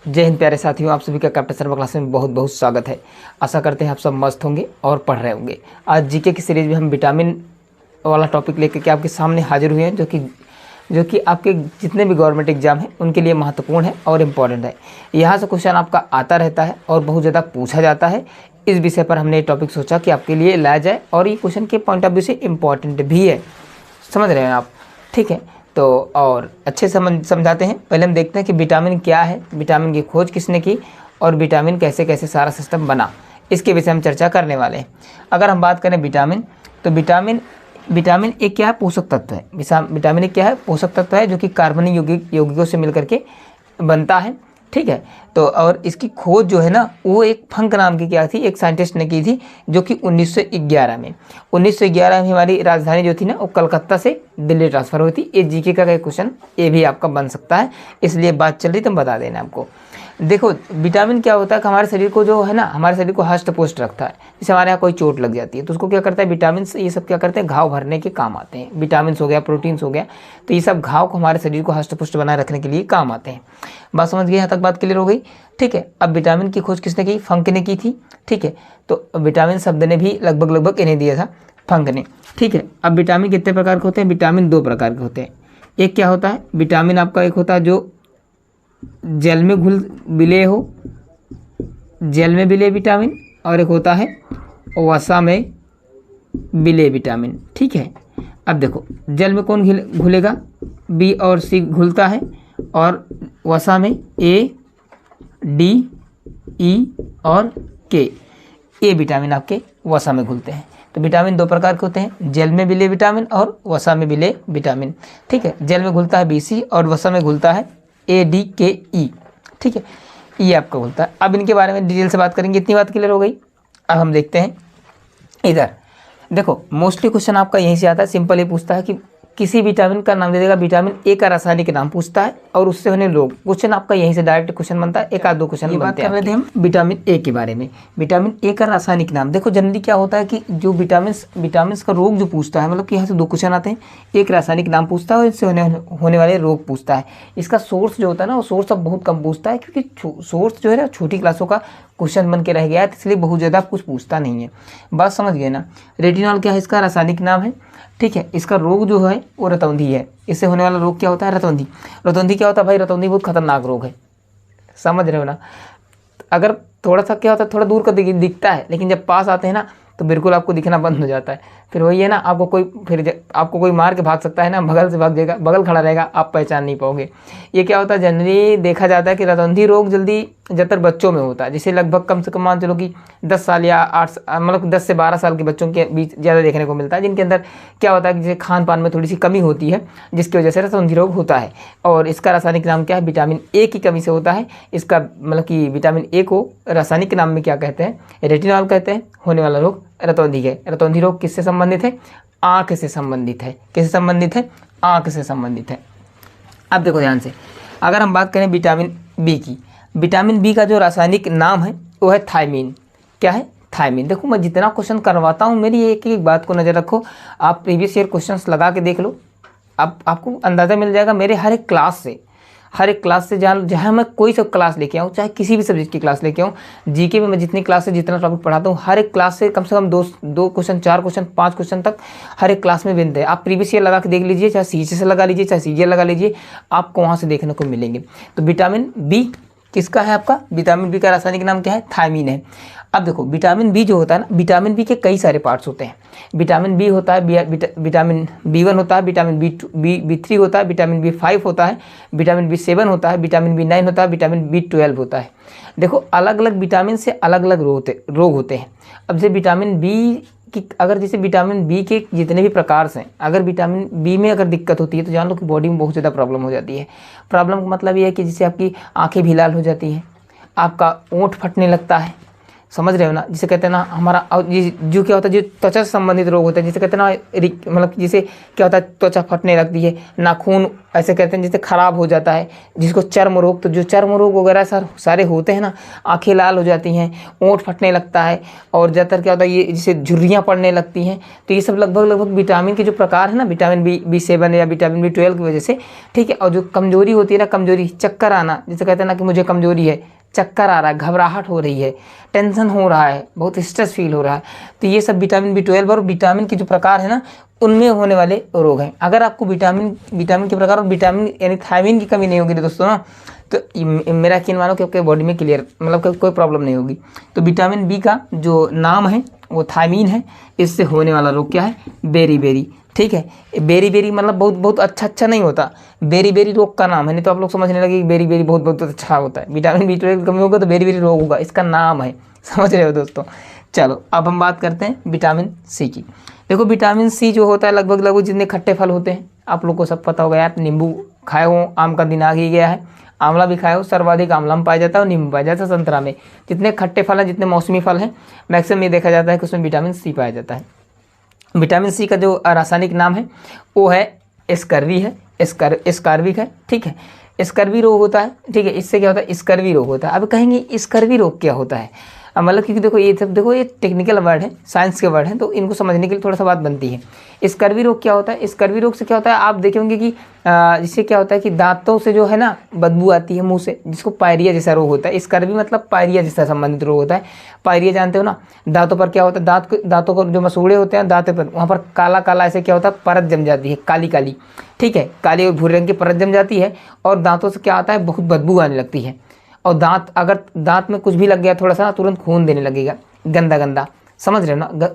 जय हिंद प्यारे साथियों, आप सभी का कैप्टन शर्मा क्लास में बहुत बहुत स्वागत है। आशा करते हैं आप सब मस्त होंगे और पढ़ रहे होंगे। आज जीके की सीरीज में हम विटामिन वाला टॉपिक लेकर के आपके सामने हाजिर हुए हैं, जो कि आपके जितने भी गवर्नमेंट एग्जाम हैं उनके लिए महत्वपूर्ण है और इम्पॉर्टेंट है। यहाँ से क्वेश्चन आपका आता रहता है और बहुत ज़्यादा पूछा जाता है। इस विषय पर हमने ये टॉपिक सोचा कि आपके लिए लाया जाए और ये क्वेश्चन के पॉइंट ऑफ व्यू से इम्पॉर्टेंट भी है। समझ रहे हैं आप? ठीक है, तो और अच्छे समझाते हैं। पहले हम देखते हैं कि विटामिन क्या है, विटामिन की खोज किसने की और विटामिन कैसे कैसे सारा सिस्टम बना, इसके विषय हम चर्चा करने वाले हैं। अगर हम बात करें विटामिन, तो विटामिन एक क्या है? पोषक तत्व है। विटामिन एक क्या है? पोषक तत्व है जो कि कार्बनिक यौगिकों से मिलकर के बनता है। ठीक है, तो और इसकी खोज जो है ना, वो एक फंक नाम की क्या थी, एक साइंटिस्ट ने की थी, जो कि 1911 में हमारी राजधानी जो थी ना, वो कलकत्ता से दिल्ली ट्रांसफ़र हुई थी। ये जीके का एक क्वेश्चन ये भी आपका बन सकता है, इसलिए बात चल रही तो बता देना आपको। देखो विटामिन क्या होता है कि हमारे शरीर को जो है ना, हमारे शरीर को हष्ट पुष्ट रखता है। जैसे हमारे यहाँ कोई चोट लग जाती है तो उसको क्या करता है, विटामिन ये सब क्या करते हैं, घाव भरने के काम आते हैं। विटामिन हो गया, प्रोटीन्स हो गया, तो ये सब घाव को हमारे शरीर को हष्ट पुष्ट बनाए रखने के लिए काम आते हैं। बात समझ गए? यहाँ तक बात क्लियर हो गई? ठीक है, अब विटामिन की खोज किसने की? फंक ने की थी। ठीक है, तो विटामिन शब्द ने भी लगभग इन्हें दिया था, फंक ने। ठीक है, अब विटामिन कितने प्रकार के होते हैं? विटामिन दो प्रकार के होते हैं। एक क्या होता है विटामिन आपका, एक होता है जो जल में विलय हो, जल में विलय विटामिन, और एक होता है वसा में विलय विटामिन। ठीक है, अब देखो जल में कौन घुलेगा? बी और सी घुलता है, और वसा में ए, डी, ई और के, ए विटामिन आपके वसा में घुलते हैं। तो विटामिन दो प्रकार के होते हैं, जल में विलय विटामिन और वसा में विलय विटामिन। ठीक है, जल में घुलता है BC और वसा में घुलता है ADKE। ठीक है, ये आपका घुलता है। अब इनके बारे में डिटेल से बात करेंगे। इतनी बात क्लियर हो गई। अब हम देखते हैं इधर। देखो मोस्टली क्वेश्चन आपका यहीं से आता है। सिंपल ये पूछता है कि किसी विटामिन का नाम दे देगा, विटामिन ए का रासायनिक नाम पूछता है और उससे होने रोग। क्वेश्चन आपका यहीं से डायरेक्ट क्वेश्चन बनता है, एक आध दो क्वेश्चन बनते हैं। कर रहे थे हम विटामिन ए के बारे में। विटामिन ए का रासायनिक नाम। देखो जनरली क्या होता है कि जो विटामिन का रोग जो पूछता है, मतलब कि यहाँ से दो क्वेश्चन आते हैं, एक रासायनिक नाम पूछता है और इससे होने वाले रोग पूछता है। इसका सोर्स जो होता है ना, वो सोर्स अब बहुत कम पूछता है, क्योंकि सोर्स जो है ना छोटी क्लासों का क्वेश्चन बन के रह गया है, इसलिए बहुत ज़्यादा कुछ पूछता नहीं है। बात समझ गए ना? रेटिनॉल क्या है? इसका रासायनिक नाम है। ठीक है, इसका रोग जो है वो रतौंधी है। इससे होने वाला रोग क्या होता है? रतौंधी। रतौंधी क्या होता है भाई? रतौंधी बहुत खतरनाक रोग है। समझ रहे हो ना? अगर थोड़ा सा क्या होता है, थोड़ा दूर का दिखता है, लेकिन जब पास आते हैं ना तो बिल्कुल आपको दिखना बंद हो जाता है। फिर वही है ना, आपको कोई मार के भाग सकता है ना, बगल से भाग जाएगा, बगल खड़ा रहेगा, आप पहचान नहीं पाओगे। ये क्या होता है, जनरली देखा जाता है कि रतौंधी रोग जल्दी ज़्यादातर बच्चों में होता है। जैसे लगभग कम से कम मान चलो कि 10 साल या 8, मतलब 10 से 12 साल के बच्चों के बीच ज़्यादा देखने को मिलता है, जिनके अंदर क्या होता है कि जैसे खान पान में थोड़ी सी कमी होती है, जिसकी वजह से रतौंधी रोग होता है। और इसका रासायनिक नाम क्या है? विटामिन ए की कमी से होता है। इसका मतलब कि विटामिन ए को रासायनिक नाम में क्या कहते हैं? रेटिनॉल कहते हैं। होने वाला रोग रतौंधी है। रतौंधी रोग किससे संबंधित है? आँख से संबंधित है। किससे संबंधित है? आँख से संबंधित है। अब देखो ध्यान से, अगर हम बात करें विटामिन बी की, विटामिन बी का जो रासायनिक नाम है वो है थायमीन। क्या है? थायमीन। देखो मैं जितना क्वेश्चन करवाता हूँ, मेरी एक एक बात को नज़र रखो। आप प्रीवियस ईयर क्वेश्चंस लगा के देख लो, अब आपको अंदाज़ा मिल जाएगा। मेरे हर एक क्लास से जहाँ मैं कोई सब क्लास लेके आऊँ, चाहे किसी भी सब्जेक्ट की क्लास लेके आऊँ, जीके में मैं जितनी क्लास से जितना टॉपिक पढ़ाता हूँ, हर एक क्लास से कम दो क्वेश्चन, 4 क्वेश्चन, 5 क्वेश्चन तक हर एक क्लास में बनते हैं। आप प्रीवियस ईयर लगा के देख लीजिए, चाहे सीजी से लगा लीजिए, चाहे सीजीएल लगा लीजिए, आपको वहाँ से देखने को मिलेंगे। तो विटामिन बी किसका है आपका? विटामिन बी का रासायनिक नाम क्या है? थायमीन है। अब देखो विटामिन बी जो होता है ना, विटामिन बी के कई सारे पार्ट्स होते हैं। विटामिन बी होता है, विटामिन B1 होता है, विटामिन B3 होता है, विटामिन B5 होता है, विटामिन B7 होता है, विटामिन B9 होता है, विटामिन B12 होता है। देखो अलग अलग विटामिन से अलग अलग रोग होते हैं। अब जैसे विटामिन बी की, अगर जैसे विटामिन बी के जितने भी प्रकार हैं, अगर विटामिन बी में अगर दिक्कत होती है तो जान लो कि बॉडी में बहुत ज़्यादा प्रॉब्लम हो जाती है। प्रॉब्लम का मतलब ये है कि जैसे आपकी आँखें भी लाल हो जाती हैं, आपका ओंठ फटने लगता है, समझ रहे हो ना, जिसे कहते हैं ना हमारा जो क्या होता है, जो त्वचा से संबंधित रोग होता है, जिसे कहते हैं ना मतलब जिसे क्या होता है, त्वचा फटने लगती है, नाखून ऐसे कहते हैं जिसे खराब हो जाता है, जिसको चर्म रोग, तो जो चर्म रोग वगैरह सारे होते हैं ना, आंखें लाल हो जाती हैं, ओंठ फटने लगता है, और ज़्यादातर क्या होता है ये जिसे झुर्रियाँ पड़ने लगती हैं, तो ये सब लगभग विटामिन के जो प्रकार है ना, विटामिन B7 या विटामिन B12 की वजह से, ठीक है। और जो कमजोरी होती है ना, कमजोरी, चक्कर आना, जिसे कहते हैं ना कि मुझे कमजोरी है, चक्कर आ रहा है, घबराहट हो रही है, टेंशन हो रहा है, बहुत स्ट्रेस फील हो रहा है, तो ये सब विटामिन B12 और विटामिन के जो प्रकार है ना, उनमें होने वाले रोग हैं। अगर आपको विटामिन के प्रकार और विटामिन यानी थायमिन की कमी नहीं होगी दोस्तों ना, तो मेरा यकीन मानो कि आपके बॉडी में क्लियर मतलब कोई प्रॉब्लम नहीं होगी। तो विटामिन बी का जो नाम है वो थायमीन है, इससे होने वाला रोग क्या है, बेरी, ठीक है। बेरी मतलब बहुत अच्छा नहीं होता, बेरी रोग का नाम है, नहीं तो आप लोग समझने लगे कि बेरी बहुत अच्छा होता है, विटामिन B12 की कमी होगा तो बेरी रोग होगा, इसका नाम है, समझ रहे हो दोस्तों। चलो अब हम बात करते हैं विटामिन सी की। देखो विटामिन सी जो होता है लगभग जितने खट्टे फल होते हैं, आप लोग को सब पता होगा यार, नींबू खाए हो, आम का दिन आ ही गया है, आंवला भी खाए हो, सर्वाधिक आंवला में पाया जाता है और नींबू पाया जाता है, संतरा में। जितने खट्टे फल हैं, जितने मौसमी फल हैं, मैक्सिमम ये देखा जाता है कि उसमें विटामिन सी पाया जाता है। विटामिन सी का जो रासायनिक नाम है वो है स्कर्विक है, ठीक है। स्कर्वी रोग होता है, ठीक है। इससे क्या होता है, स्कर्वी रोग होता है। अब कहेंगे स्कर्वी रोग क्या होता है, मतलब क्योंकि देखो ये सब ये टेक्निकल वर्ड है, साइंस के वर्ड हैं, तो इनको समझने के लिए थोड़ा सा बात बनती है। स्कर्वी रोग क्या होता है, स्कर्वी रोग से क्या होता है, आप देखेंगे कि जिससे क्या होता है कि दांतों से जो है ना बदबू आती है मुंह से, जिसको पायरिया जैसा रोग होता है। स्कर्वी मतलब पायरिया जैसा संबंधित रोग होता है। पायरिया जानते हो ना, दांतों पर क्या होता है, दांतों को जो मसूड़े होते हैं दांतों पर, वहाँ पर काला ऐसे क्या होता है, परत जम जाती है, काली, ठीक है, काली और भूरे रंग की परत जम जाती है, और दांतों से क्या आता है, बहुत बदबू आने लगती है। और अगर दांत में कुछ भी लग गया थोड़ा सा, तुरंत खून देने लगेगा, गंदा, समझ रहे हो ना,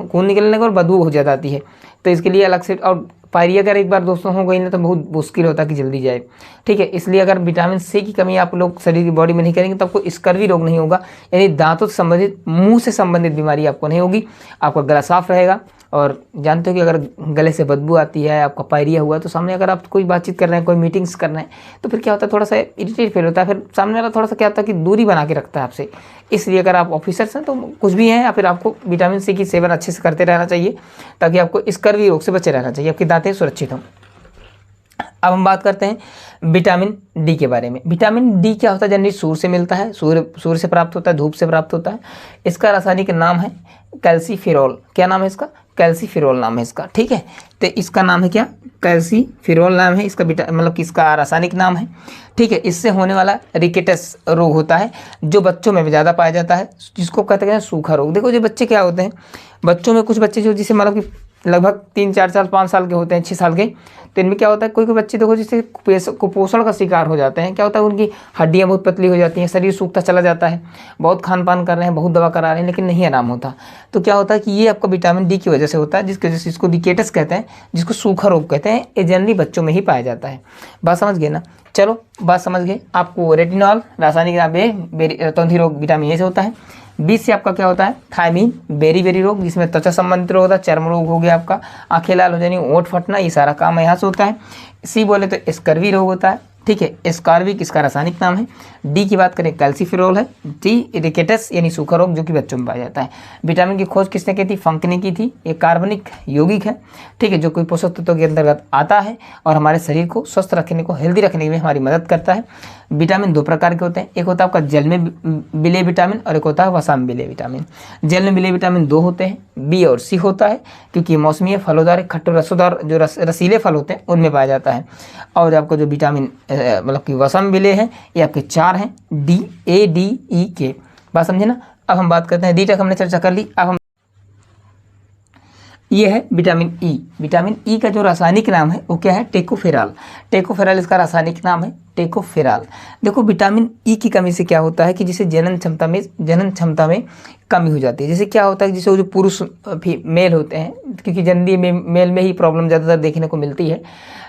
खून निकलने का और बदबू हो जाती आती है। तो इसके लिए अलग से, और पायरिया अगर एक बार दोस्तों हो गई ना तो बहुत मुश्किल होता है कि जल्दी जाए, ठीक है। इसलिए अगर विटामिन सी की कमी आप लोग शरीर की बॉडी में नहीं करेंगे तो आपको स्कर्वी रोग नहीं होगा, यानी दांतों से संबंधित, मुंह से संबंधित बीमारी आपको नहीं होगी, आपका गला साफ रहेगा। और जानते हो कि अगर गले से बदबू आती है, आपका पायरिया हुआ, तो सामने अगर आप कोई बातचीत कर रहे हैं, कोई मीटिंग्स कर रहे हैं, तो फिर क्या होता है, थोड़ा सा इरिटेट फील होता है, फिर सामने वाला थोड़ा सा क्या होता है कि दूरी बना के रखता है आपसे। इसलिए अगर आप ऑफिसर्स हैं तो कुछ भी हैं, या फिर आपको विटामिन सी की सेवन अच्छे से करते रहना चाहिए, ताकि आपको स्कर्वी रोग से बचे रहना चाहिए, आपकी दांतें सुरक्षित हों। अब हम बात करते हैं विटामिन डी के बारे में। विटामिन डी क्या होता है, जनरली सूर्य से मिलता है, सूर्य से प्राप्त होता है, धूप से प्राप्त होता है। इसका रासायनिक नाम है कैल्सीफेरॉल। क्या नाम है इसका, कैल्सीफेरॉल नाम है इसका, ठीक है। तो इसका नाम है क्या, कैल्सीफेरॉल नाम है इसका, मतलब कि इसका रासायनिक नाम है, ठीक है। इससे होने वाला रिकेटस रोग होता है, जो बच्चों में भी ज़्यादा पाया जाता है, जिसको कहते हैं सूखा रोग। देखो जो बच्चे क्या होते हैं, बच्चों में कुछ बच्चे जो जिसे मतलब कि लगभग 3-4 साल 5 साल के होते हैं, 6 साल के, तो इनमें क्या होता है, कोई बच्चे देखो जिससे कुपोषण का शिकार हो जाते हैं। क्या होता है, उनकी हड्डियां बहुत पतली हो जाती हैं, शरीर सूखता चला जाता है, बहुत खान पान कर रहे हैं, बहुत दवा करा रहे हैं, लेकिन नहीं आराम होता। तो क्या होता है कि ये आपका विटामिन डी की वजह से होता है, जिसकी वजह से इसको रिकेटस कहते हैं, जिसको सूखा रोग कहते हैं। ये जनरली बच्चों में ही पाया जाता है। बात समझ गए ना, चलो बात समझ गए। आपको रेटिनॉल रासायनिक नाम तंत्रिका रोग विटामिन ए से होता है। बी से आपका क्या होता है, थायमीन, बेरी रोग, जिसमें त्वचा संबंधित रोग होता है, चर्म रोग हो गया आपका, आंखें लाल हो जानी, ओंठ फटना, ये सारा काम यहाँ से होता है। सी बोले तो स्कर्वी रोग होता है, ठीक है, स्कर्विक इसका रासायनिक नाम है। डी की बात करें कैल्सीफेरॉल है। डी रिकेटस यानी सूखा रोग, जो कि बच्चों में पाया जाता है। विटामिन की खोज किसने की थी, फंक ने की थी। ये कार्बनिक यौगिक है, ठीक है, जो कोई पोषक तत्वों के अंतर्गत आता है और हमारे शरीर को स्वस्थ रखने को, हेल्दी रखने में हमारी मदद करता है। विटामिन 2 प्रकार के होते हैं, एक होता है आपका जल में मिले विटामिन और एक होता है वसा में मिले विटामिन। जल में मिले विटामिन 2 होते हैं, बी और सी होता है, क्योंकि मौसमी है, फलोदार, खट्टे रसोदार, जो रसीले फल होते हैं उनमें पाया जाता है। और आपको जो विटामिन मतलब कि वसा में मिले हैं, ये आपके 4 हैं, डी, ए, डी, ई, के। बात समझे ना। अब हम बात करते हैं, डी तक हमने चर्चा कर ली। अब हम ये है विटामिन ई। विटामिन ई का जो रासायनिक नाम है वो क्या है, टेकोफेराल। टेकोफेराल इसका रासायनिक नाम है, टेकोफेराल। देखो विटामिन ई की कमी से क्या होता है कि जिसे जनन क्षमता में कमी हो जाती है। जैसे क्या होता है, जैसे वो जो पुरुष मेल होते हैं, क्योंकि जनरली मेल में ही प्रॉब्लम ज़्यादातर देखने को मिलती है,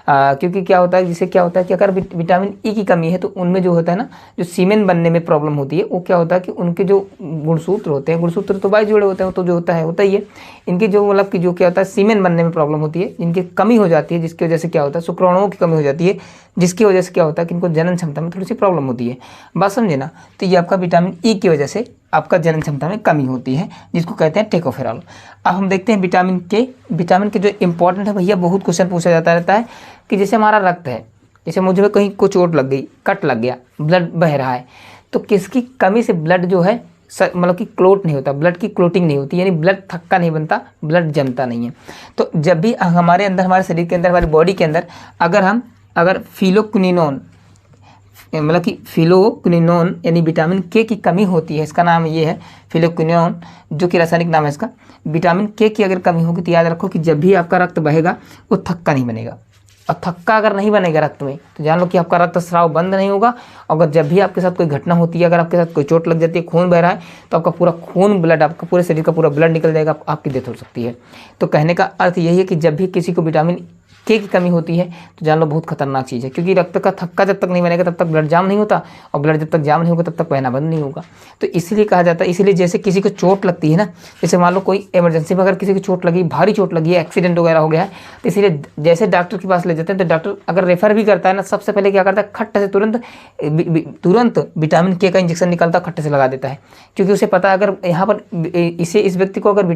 क्योंकि क्या होता है, जिससे क्या होता है कि अगर विटामिन ई की कमी है तो उनमें जो होता है ना, जो सीमेन बनने में प्रॉब्लम होती है, वो क्या होता है कि उनके जो गुणसूत्र होते हैं, गुणसूत्र तो बाई जुड़े होते हैं, तो जो होता ही है, इनके जो मतलब कि जो क्या होता है सीमेन बनने में प्रॉब्लम होती है, इनकी कमी हो जाती है, जिसकी वजह से क्या होता है शुक्राणुओं की कमी हो जाती है, जिसकी वजह से क्या होता है कि इनको जनन क्षमता में थोड़ी सी प्रॉब्लम होती है। बात समझे ना। तो ये आपका विटामिन ई की वजह से आपका जनन क्षमता में कमी होती है, जिसको कहते हैं टेकोफेरॉल। अब हम देखते हैं विटामिन के जो इंपॉर्टेंट है भैया, बहुत क्वेश्चन पूछा जाता रहता है कि जैसे हमारा रक्त है, जैसे मुझे कहीं को चोट लग गई, कट लग गया, ब्लड बह रहा है, तो किसकी कमी से ब्लड जो है मतलब कि क्लोट नहीं होता, ब्लड की क्लोटिंग नहीं होती, यानी ब्लड थक्का नहीं बनता, ब्लड जमता नहीं है। तो जब भी हमारे अंदर, हमारे शरीर के अंदर, हमारी बॉडी के अंदर अगर फिलोक्विनोन मतलब कि फिलोक्विनोन यानी विटामिन के की कमी होती है, इसका नाम ये है फिलोक्विनोन, जो कि रासायनिक नाम है इसका। विटामिन के की अगर कमी होगी तो याद रखो कि जब भी आपका रक्त बहेगा वो थक्का नहीं बनेगा, और थक्का अगर नहीं बनेगा रक्त में तो जान लो कि आपका रक्त स्राव बंद नहीं होगा। अगर जब भी आपके साथ कोई घटना होती है, अगर आपके साथ कोई चोट लग जाती है, खून बह रहा है, तो आपका पूरा खून ब्लड, आपका पूरे शरीर का पूरा ब्लड निकल जाएगा, आपकी डेथ हो सकती है। तो कहने का अर्थ यही है कि जब भी किसी को विटामिन के की कमी होती है तो जान लो बहुत खतरनाक चीज़ है, क्योंकि रक्त का थक्का जब तक नहीं बनेगा तब तक ब्लड जाम नहीं होता, और ब्लड जब तक जाम नहीं होगा तब तक बहना बंद नहीं होगा। तो इसलिए कहा जाता है, इसीलिए जैसे किसी को चोट लगती है ना, जैसे मान लो कोई इमरजेंसी में अगर किसी को चोट लगी, भारी चोट लगी है, एक्सीडेंट वगैरह हो गया है, तो इसीलिए जैसे डॉक्टर के पास ले जाते हैं, तो डॉक्टर अगर रेफर भी करता है ना, सबसे पहले क्या करता है, खट्टे से तुरंत विटामिन के का इंजेक्शन निकालता, खट्टे से लगा देता है, क्योंकि उसे पता है अगर यहाँ पर इस व्यक्ति को अगर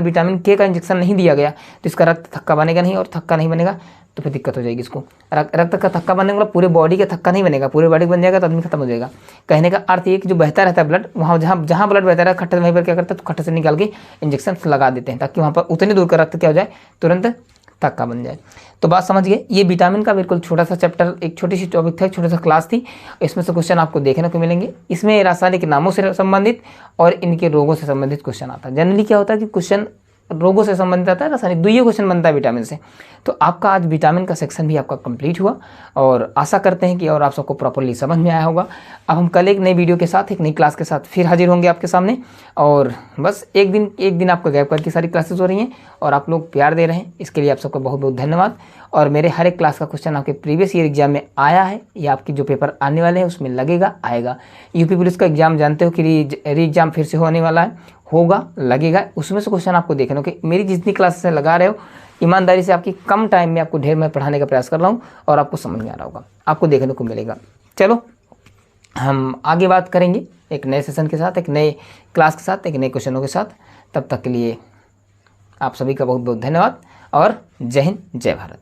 विटामिन के का इंजेक्शन नहीं दिया गया तो इसका रक्त थक्का बनेगा नहीं, और थक्का नहीं बनेगा तो फिर दिक्कत हो जाएगी इसको। रक्त का थक्का बनने वाला पूरे बॉडी का थक्का नहीं बनेगा, पूरे बॉडी बन जाएगा तो आदमी खत्म हो जाएगा। कहने का अर्थ ये कि जो बहता रहता है ब्लड, वहाँ जहाँ ब्लड बहता रहता है, खट्टे वहीं पर क्या करता है, तो खट्टे से निकाल के इंजेक्शन लगा देते हैं, ताकि वहाँ पर उतनी दूर का रक्त क्या हो जाए, तुरंत थक्का बन जाए। तो बात समझ गए। ये विटामिन का बिल्कुल छोटा सा चैप्टर, एक छोटी सी टॉपिक था, एक छोटा सा क्लास थी, इसमें से क्वेश्चन आपको देखने को मिलेंगे। इसमें रासायनिक नामों से संबंधित और इनके रोगों से संबंधित क्वेश्चन आता है। जनरली क्या होता है कि क्वेश्चन रोगों से संबंधित आता है, रासायनिक 2 क्वेश्चन बनता है विटामिन से। तो आपका आज विटामिन का सेक्शन भी आपका कंप्लीट हुआ, और आशा करते हैं कि और आप सबको प्रॉपर्ली समझ में आया होगा। अब हम कल एक नई वीडियो के साथ, एक नई क्लास के साथ फिर हाजिर होंगे आपके सामने। और बस एक दिन आपका गैप करके सारी क्लासेस हो रही हैं, और आप लोग प्यार दे रहे हैं, इसके लिए आप सबका बहुत बहुत धन्यवाद। और मेरे हर एक क्लास का क्वेश्चन आपके प्रीवियस ईयर एग्जाम में आया है, या आपकी जो पेपर आने वाले हैं उसमें आएगा। यूपी पुलिस का एग्जाम जानते हो कि री एग्जाम फिर से होने वाला है, लगेगा, उसमें से क्वेश्चन आपको देखने कि मेरी जितनी क्लासेस लगा रहे हो, ईमानदारी से आपकी कम टाइम में आपको ढेर मैं पढ़ाने का प्रयास कर रहा हूँ, और आपको समझ में आ रहा होगा, आपको देखने को मिलेगा। चलो हम आगे बात करेंगे एक नए सेशन के साथ, एक नए क्लास के साथ, एक नए क्वेश्चनों के साथ। तब तक के लिए आप सभी का बहुत बहुत धन्यवाद, और जय हिंद, जय भारत।